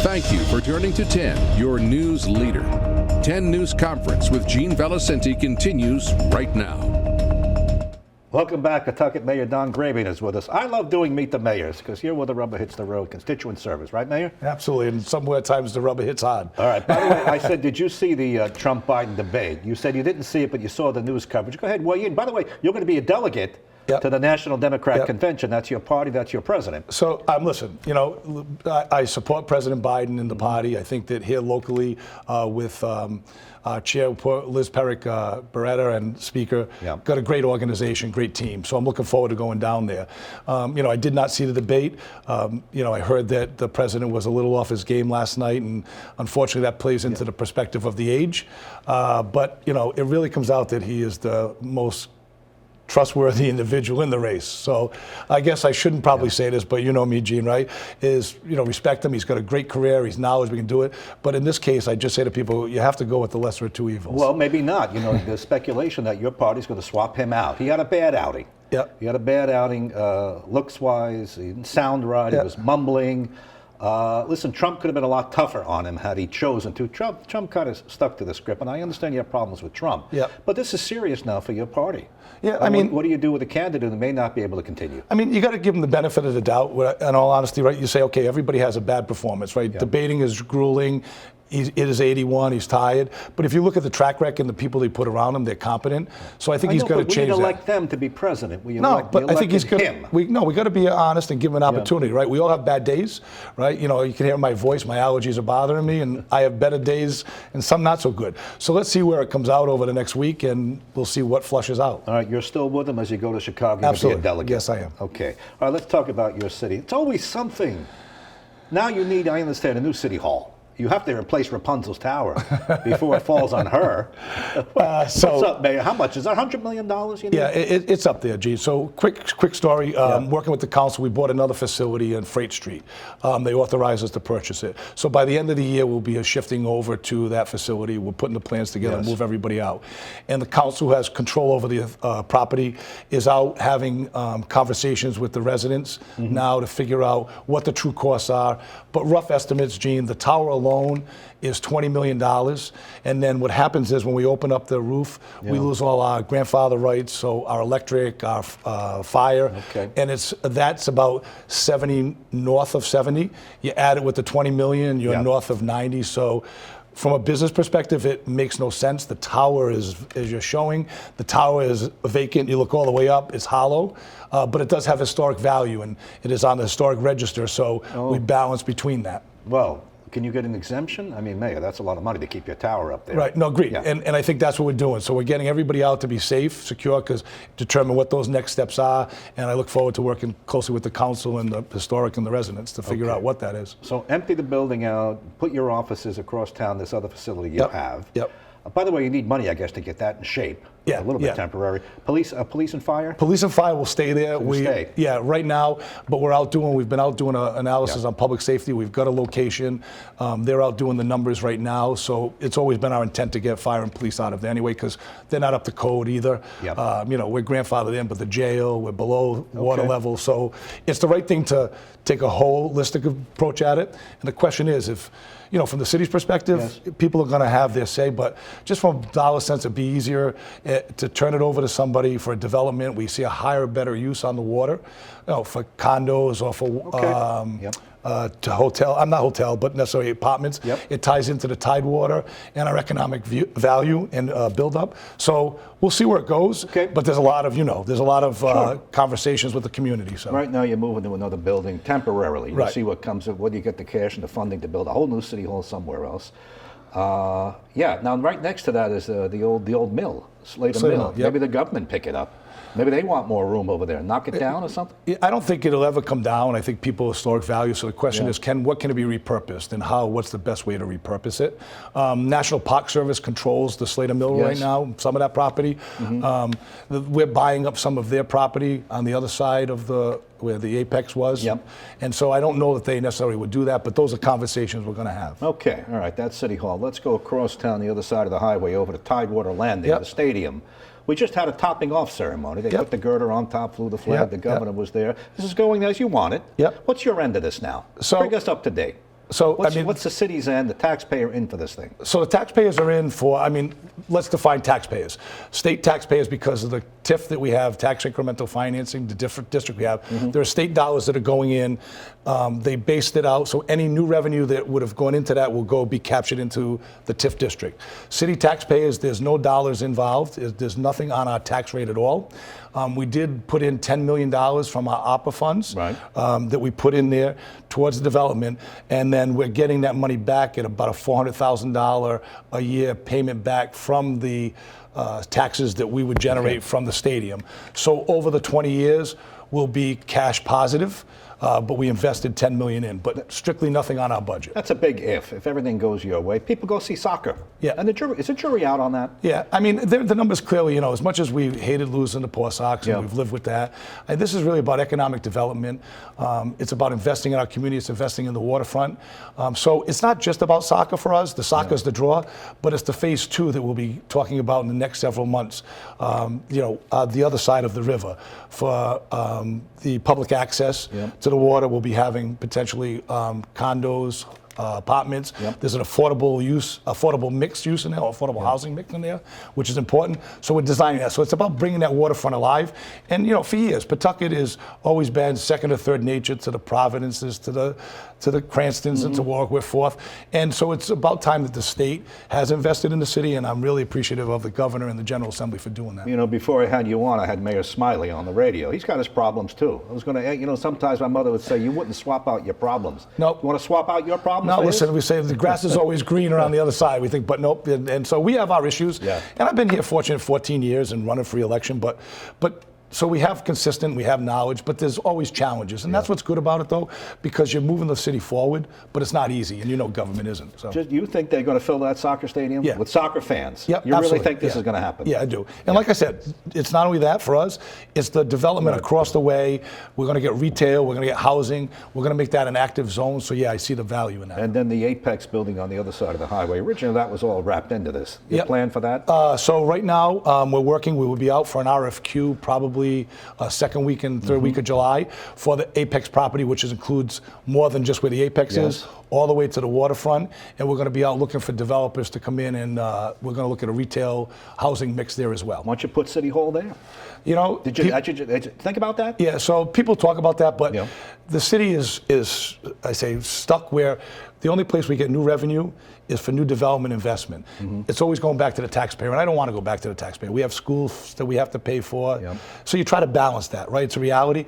Thank you for turning to 10, your news leader. 10 News Conference with Gene Valicenti continues right now. Welcome back. Pawtucket Mayor Don Grebien is with us. I love doing Meet the Mayors because here where the rubber hits the road, constituent service, right, Mayor? Absolutely, and somewhere at times the rubber hits hard. All right. By the way, I said, did you see the Trump-Biden debate? You said you didn't see it, but you saw the news coverage. Go ahead, weigh in. By the way, you're going to be a delegate to the National Democrat Convention. That's your party. That's your president. So, listen, you know, I support President Biden and the party. I think that here locally with Chair Liz Beretta and Speaker, got a great organization, great team. So I'm looking forward to going down there. You know, I did not see the debate. You know, I heard that the president was a little off his game last night, and unfortunately that plays into the perspective of the age. But, you know, it really comes out that he is the most trustworthy individual in the race. So I guess I shouldn't probably say this, but you know me, Gene, right? Is, you know, respect him. He's got a great career. He's knowledge. We can do it. But in this case, I just say to people, you have to go with the lesser of two evils. Well, maybe not. You know, there's speculation that your party's going to swap him out. He had a bad outing. He had a bad outing looks-wise. He didn't sound right. He was mumbling. Listen, Trump could have been a lot tougher on him had he chosen to. Trump kind of stuck to the script, and I understand you have problems with Trump. But this is serious now for your party. I mean, what do you do with a candidate who may not be able to continue? I mean, you got to give him the benefit of the doubt. In all honesty, right? You say, okay, everybody has a bad performance, right? Debating is grueling. It is 81. He's tired. But if you look at the track record and the people they put around him, they're competent. So I think he's got to change that. We elect them to be president. But I think he's got him. We got to be honest and give him an opportunity, right? We all have bad days, right? You know, you can hear my voice. My allergies are bothering me, and I have better days and some not so good. So let's see where it comes out over the next week, and we'll see what flushes out. All right, you're still with him as you go to Chicago. Absolutely. To be a delegate. Yes, I am. Okay. All right, let's talk about your city. It's always something. Now you need, I understand, a new city hall. You have to replace Rapunzel's tower before it falls on her. What's up, Mayor? How much is that? $100 million you need? Yeah, it's up there, Gene. So quick story. Working with the council, we bought another facility in Freight Street. They authorized us to purchase it. So by the end of the year, we'll be shifting over to that facility. We're putting the plans together and move everybody out. And the council, who has control over the property, is out having conversations with the residents now to figure out what the true costs are. But rough estimates, Gene, the tower alone is $20 million. And then what happens is when we open up the roof, we lose all our grandfather rights, so our electric, our fire. And that's about 70, north of 70. You add it with the 20 million, you're north of 90. So from a business perspective, it makes no sense. The tower is, as you're showing, the tower is vacant. You look all the way up, it's hollow, but it does have historic value, and it is on the historic register, so we balance between that. Well, can you get an exemption? I mean, Mayor, that's a lot of money to keep your tower up there. Right, no, agreed. And I think that's what we're doing. So we're getting everybody out to be safe, secure, because determine what those next steps are. And I look forward to working closely with the council and the historic and the residents to figure out what that is. So empty the building out, put your offices across town, this other facility you have. By the way, you need money, I guess, to get that in shape. A little bit temporary. Police and fire? Police and fire will stay there. Right now, but we've been out doing an analysis on public safety. We've got a location. They're out doing the numbers right now. So it's always been our intent to get fire and police out of there anyway, because they're not up to code either. You know, we're grandfathered in, but the jail, we're below water level. So it's the right thing to take a holistic approach at it. And the question is, if, you know, from the city's perspective, people are going to have their say, but just from a dollar sense, it'd be easier to turn it over to somebody for development. We see a higher, better use on the water, you know, for condos or for to hotel. I'm not hotel, but necessarily apartments. It ties into the Tidewater and our economic value and build up. So we'll see where it goes. But there's a lot of, conversations with the community. So right now you're moving to another building temporarily. We'll see what comes of whether you get the cash and the funding to build a whole new city hall somewhere else. Now right next to that is the old mill, Slater Mill. Maybe the government pick it up. Maybe they want more room over there. Knock it down or something? I don't think it'll ever come down. I think people have historic value. So the question is, what can it be repurposed, and what's the best way to repurpose it? National Park Service controls the Slater Mill right now, some of that property. We're buying up some of their property on the other side of where the Apex was. And so I don't know that they necessarily would do that, but those are conversations we're going to have. Okay, all right, that's City Hall. Let's go across town, the other side of the highway, over to Tidewater Landing, the stadium. We just had a topping off ceremony. They put the girder on top, flew the flag, the governor was there. This is going as you want it. What's your end of this now? So, bring us up to date. So what's the city's end, the taxpayer in for this thing? So the taxpayers are in for, let's define taxpayers. State taxpayers, because of the TIF that we have, tax incremental financing, the different district we have, there are state dollars that are going in. They based it out, so any new revenue that would have gone into that will be captured into the TIF district. City taxpayers, there's no dollars involved. There's nothing on our tax rate at all. We did put in $10 million from our ARPA funds that we put in there towards the development, and then we're getting that money back at about a $400,000 a year payment back from the taxes that we would generate from the stadium. So over the 20 years, we'll be cash positive. But we invested $10 million in, but strictly nothing on our budget. That's a big if. If everything goes your way, people go see soccer. Yeah. And is the jury out on that? Yeah. The numbers clearly, as much as we hated losing the Poor Sox, and we've lived with that, this is really about economic development. It's about investing in our community. It's investing in the waterfront. So it's not just about soccer for us. The soccer's the draw, but it's the phase 2 that we'll be talking about in the next several months. The other side of the river for the public access to the water. We'll be having potentially condos, apartments. There's an affordable mixed use in there, affordable housing mix in there, which is important. So we're designing that. So it's about bringing that waterfront alive. And for years, Pawtucket has always been second or third nature to the Providences, to the Cranstons, and to Warwick. We're fourth. And so it's about time that the state has invested in the city, and I'm really appreciative of the governor and the General Assembly for doing that. Before I had you on, I had Mayor Smiley on the radio. He's got his problems too. I was going to, sometimes my mother would say, you wouldn't swap out your problems. Nope. You want to swap out your problems? No, listen, we say the grass is always greener on the other side. We think, but nope. And so we have our issues. And I've been here fortunate 14 years and running for re-election, but so we have we have knowledge, but there's always challenges. And that's what's good about it, though, because you're moving the city forward, but it's not easy, and government isn't. So. You think they're going to fill that soccer stadium with soccer fans? Yep, you absolutely. Really think this is going to happen? Yeah, I do. And like I said, it's not only that for us, it's the development across the way. We're going to get retail, we're going to get housing, we're going to make that an active zone. So I see the value in that. And then the Apex building on the other side of the highway. Originally, that was all wrapped into this. You plan for that? So right now, we will be out for an RFQ probably second week and third week of July for the Apex property, which includes more than just where the Apex is, all the way to the waterfront. And we're going to be out looking for developers to come in, and we're going to look at a retail housing mix there as well. Why don't you put City Hall there? Did you think about that? Yeah, so people talk about that, but the city is, I say, stuck where the only place we get new revenue is for new development investment. It's always going back to the taxpayer, and I don't want to go back to the taxpayer. We have schools that we have to pay for. So you try to balance that, right? It's a reality.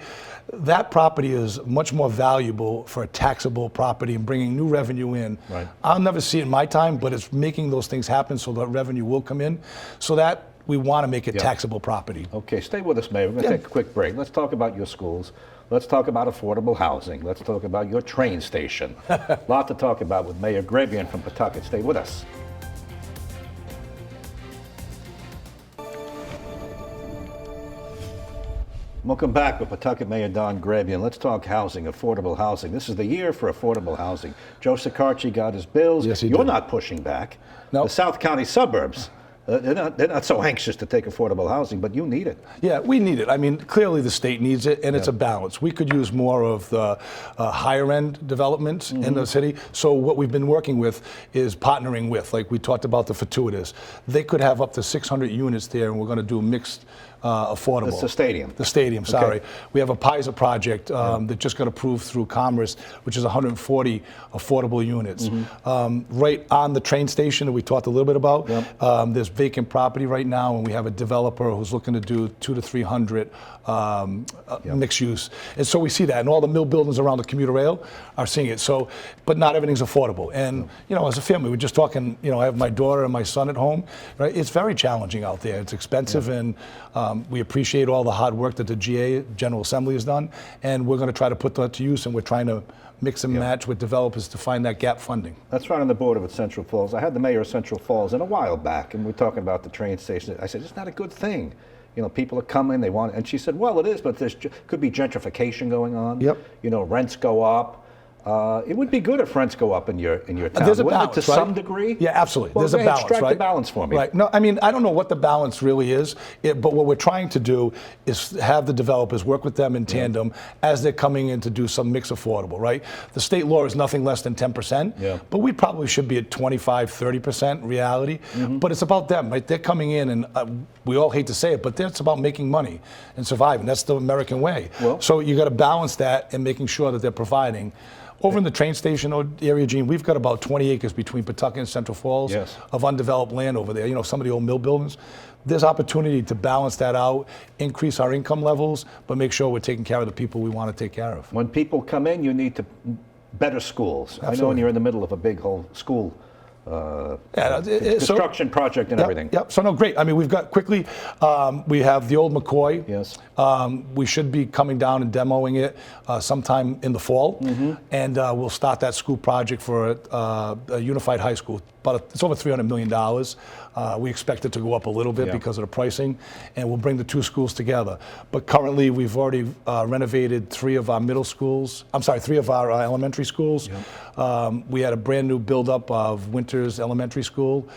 That property is much more valuable for a taxable property and bringing new revenue in. I'll never see it in my time, but it's making those things happen so that revenue will come in. So that we want to make it taxable property. Okay, stay with us, Mayor. We're going to take a quick break. Let's talk about your schools. Let's talk about affordable housing. Let's talk about your train station. A lot to talk about with Mayor Grebien from Pawtucket. Stay with us. Welcome back with Pawtucket Mayor Don Grebien. Let's talk housing, affordable housing. This is the year for affordable housing. Joe Sicarci got his bills. Yes, You're not pushing back. Nope. The South County suburbs, they're not so anxious to take affordable housing, but you need it. Yeah, we need it. Clearly the state needs it, and it's a balance. We could use more of the higher end developments in the city. So what we've been working with is partnering with, like we talked about the fortuitous. They could have up to 600 units there, and we're going to do mixed affordable. It's the stadium. The stadium, sorry. Okay. We have a PISA project that just got approved through Commerce, which is 140 affordable units. Right on the train station that we talked a little bit about, there's vacant property right now, and we have a developer who's looking to do 200 to 300 mixed use. And so we see that, and all the mill buildings around the commuter rail are seeing it. So, but not everything's affordable. And as a family, we're just talking, I have my daughter and my son at home, right? It's very challenging out there. It's expensive, and we appreciate all the hard work that the General Assembly has done, and we're going to try to put that to use, and we're trying to mix and match with developers to find that gap funding. That's right on the border with Central Falls. I had the mayor of Central Falls in a while back, and we're talking about the train station. I said, it's not a good thing. People are coming, they want it. And she said, well, it is, but there could be gentrification going on. Rents go up. It would be good if rents go up in your town. There's a Wouldn't balance, it, to right? some degree? Yeah, absolutely. Well, There's a balance, extract right? the balance for me. Right. No, I mean, I don't know what the balance really is, but what we're trying to do is have the developers work with them in tandem as they're coming in to do some mixed affordable, right? The state law is nothing less than 10%, but we probably should be at 25, 30% reality. But it's about them, right? They're coming in, and we all hate to say it, but it's about making money and surviving. That's the American way. Well, so you got to balance that and making sure that they're providing. Over in the train station area, Gene, we've got about 20 acres between Pawtucket and Central Falls of undeveloped land over there. You know, some of the old mill buildings. There's opportunity to balance that out, increase our income levels, but make sure we're taking care of the people we want to take care of. When people come in, you need to better schools. Absolutely. I know when you're in the middle of a big whole school construction project and everything. Yep. So no, great. I mean, we've got quickly. We have the old McCoy. Yes. We should be coming down and demoing it sometime in the fall, and we'll start that school project for a unified high school. But it's over $300 million. We expect it to go up a little bit because of the pricing, and we'll bring the two schools together. But currently, we've already renovated three of our elementary schools. We had a brand new build-up of Winters Elementary School,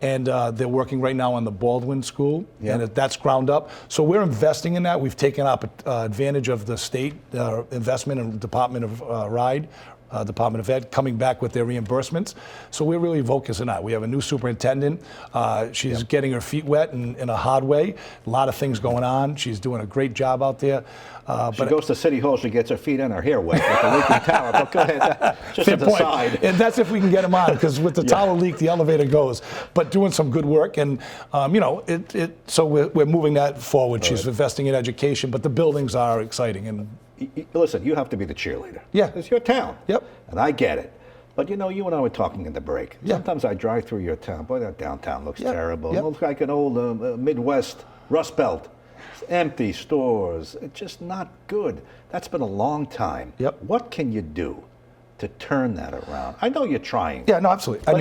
and they're working right now on the Baldwin School, and that's ground up. So we're investing in that. We've taken up advantage of the state investment in the Department of Department of Ed coming back with their reimbursements. So we're really focused on that. We have a new superintendent. She's getting her feet wet in a hard way. A lot of things going on. She's doing a great job out there. She goes to City Hall, she gets her feet and her hair wet with the leaking tower. But go ahead, just as a side. And that's if we can get them on, because with the tower leak, the elevator goes. But doing some good work, and you know, so we're moving that forward. She's investing in education, but the buildings are exciting. And listen, you have to be the cheerleader. Yeah. It's your town. Yep. And I get it. But you know, you and I were talking in the break. Sometimes I drive through your town. Boy, that downtown looks terrible. It looks like an old Midwest Rust Belt. Empty stores. It's just not good. That's been a long time. What can you do to turn that around? I know you're trying. Yeah, no, absolutely.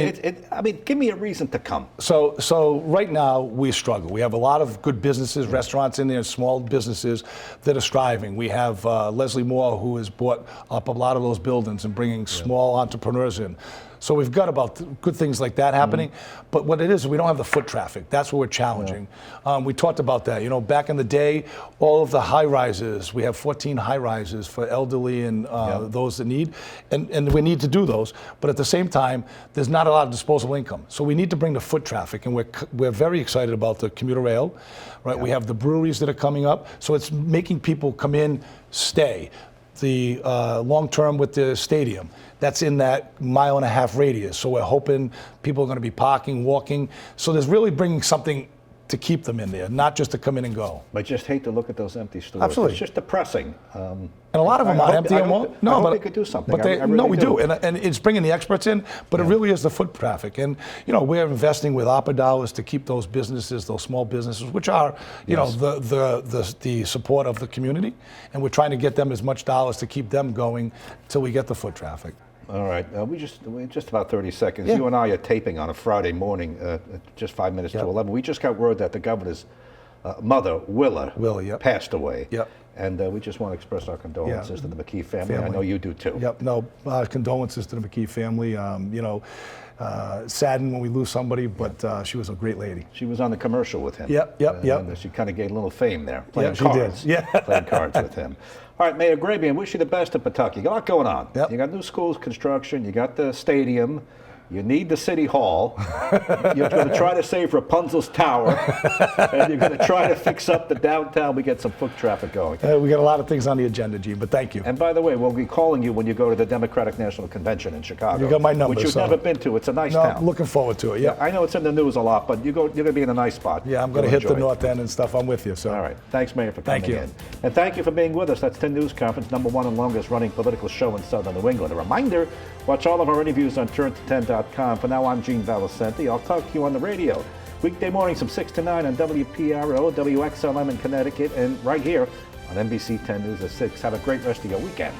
I mean, give me a reason to come. So right now we struggle. We have a lot of good businesses, restaurants in there, small businesses that are striving. We have Leslie Moore, who has bought up a lot of those buildings and bringing small entrepreneurs in. So we've got about good things like that happening. But what it is, we don't have the foot traffic. That's what we're challenging. We talked about that. You know, back in the day, all of the high rises, we have 14 high rises for elderly and those that need, and we need to do those. But at the same time, there's not a lot of disposable income. So we need to bring the foot traffic, and we're very excited about the commuter rail. Right? We have the breweries that are coming up. So it's making people come in, stay. The long term with the stadium, that's in that 1.5 mile radius. So we're hoping people are going to be parking, walking. So there's really bringing something to keep them in there, not just to come in and go. I just hate to look at those empty stores. Absolutely. It's just depressing. And a lot of them are empty. I hope they could do something. But we do. And it's bringing the experts in, but it really is the foot traffic. And, you know, we're investing with ARPA dollars to keep those businesses, those small businesses, which are, you know, the support of the community. And we're trying to get them as much dollars to keep them going till we get the foot traffic. All right. We just about 30 seconds. You and I are taping on a Friday morning, just 5 minutes to 11. We just got word that the governor's mother, Willa, passed away. And we just want to express our condolences to the McKee family. I know you do too. No, condolences to the McKee family. You know, saddened when we lose somebody, but she was a great lady. She was on the commercial with him. And she kind of gained a little fame there, playing cards. She did. Playing cards with him. All right, Mayor Grebien, wish you the best in Pawtucket. You got a lot going on. You got new schools construction. You got the stadium. You need the City Hall. You're going to try to save Rapunzel's Tower. And you're going to try to fix up the downtown. We get some foot traffic going. We got a lot of things on the agenda, Gene, but thank you. And by the way, we'll be calling you when you go to the Democratic National Convention in Chicago. You got my number. Which you've never been to. It's a nice town. Looking forward to it, I know it's in the news a lot, but you're going to be in a nice spot. Yeah, I'm going to hit the North End and stuff. I'm with you. So. All right. Thanks, Mayor, for coming in. And thank you for being with us. That's 10 News Conference, #1 and longest running political show in Southern New England. A reminder, watch all of our interviews on turn10.com. For now, I'm Gene Valicenti. I'll talk to you on the radio weekday mornings from 6 to 9 on WPRO, WXLM in Connecticut, and right here on NBC 10 News at 6. Have a great rest of your weekend.